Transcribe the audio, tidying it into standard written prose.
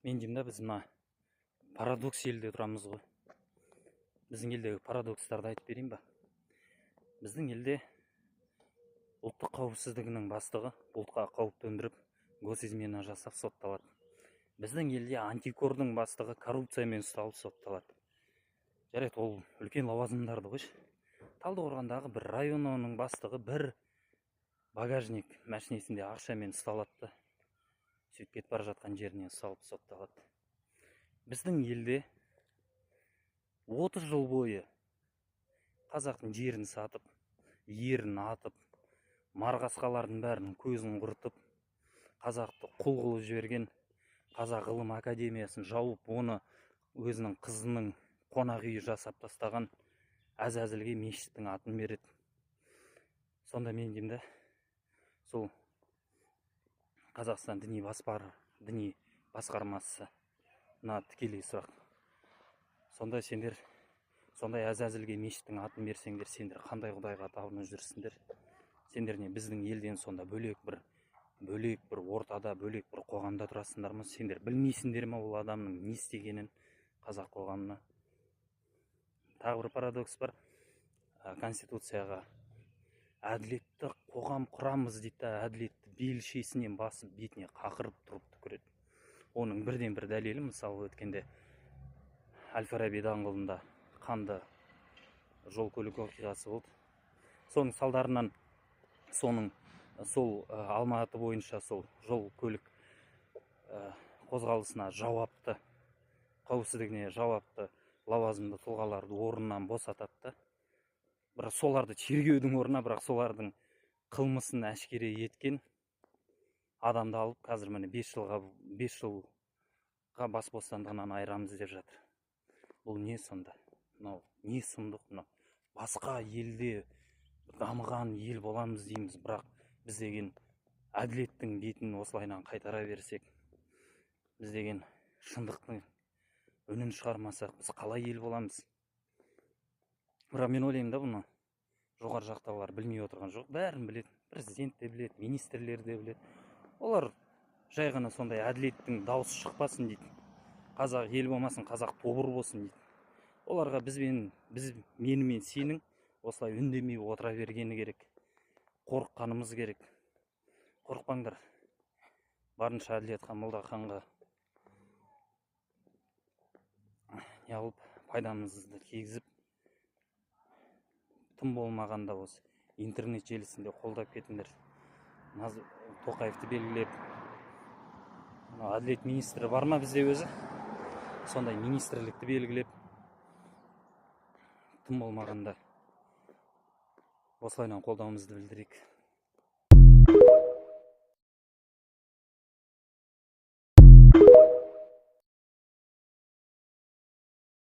Мен деймін да, біз мына парадокс елде тұрамыз ғой. Біздің елдегі парадокстарды айтып берейін ба? Біздің елде ұлттық қауіпсіздігінің бастығы ұлтқа қауіп төндіріп, госизмена жасап сотталады. Біздің елде антикордың бастығы коррупциямен ұсталып сотталады. Жарайды, ол үлкен лауазымдарды қойшы. Талдықорғандағы бір районының бастығы бір багажник машинесінде ақшамен ұсталады. Сөйтіп кетіп бара жатқан жеріне ұсталып сотталады. Біздің елде 30 жыл бойы қазақтың жерін сатып, ерін атып, марқасқалардың бәрін көзін құртып, қазақты құл қылып жіберген, қазақ ғылым академиясын жауып, оны өзінің қызының қонақ үйі жасап тастаған әзәзілге мешіттің атын береді. Сонда мен деймін да, сол Қазақстан діни басқармасы тікелей сұрақ. Сонда сендер, сондай әзәзілге мешіттің атын берсеңдер, сендер қандай құдайға табынып жүрсіңдер? Сендер не біздің елден сонда бөлек бір ортада, бөлек бір қоғамда тұрасыңдар ма? Сендер білмейсіңдер ме ол адамның не істегенін қазақ қоғамына? Тағы бір парадокс бар. Конституцияға әділетті қоғам құрамыз дейді, әділетті белшесінен басып бетіне қақырып тұрып түкіреді. Оның бірден бір дәлелі, мысалы өткенде Әл-Фараби даңғылында қанды жол көлік оқиғасы болды. Соның салдарынан сол Алматы бойынша сол жол көлік қозғалысына жауапты, қауіпсіздігіне жауапты лауазымды тұлғаларды орнынан босатады. Бірақ соларды тергеудің орнына, бірақ солардың қылмысын әшкере еткен адамды алып, қазір міне 5 жылға бас бостандығынан айырамыз деп жатыр. Бұл не сонда? Не сұмдық? Басқа елде дамыған ел боламыз дейміз, бірақ біз деген әділеттің бетін осылайынан қайтара берсек, біз деген шындықтың үнін шығармасақ, біз қалай ел боламыз? Бірақ мен ойлаймын да, бұны жоғары жақтағылар білмей отырған жоқ. Бәрін біледі, президент те біледі, министрлер де біледі. Олар жай ғана сондай әділеттің дауысы шықпасын дейді. Қазақ ел болмасын, қазақ тобыр болсын дейді. Оларға менімен сенің осылай үндемей отыра бергені керек. Қорыққанымыз керек. Қорықпаңдар. Барынша Әділетхан Молдаханға неғылып пайдамызды тигізіп, тым болмағанда осы интернет желісінде қолдап кетіңдер. Тоқаевты белгілеп, әділет министрі бар ма бізде өзі? Сондай министрлікті белгілеп, тым болмағанда осылайынан қолдауымызды білдірейік.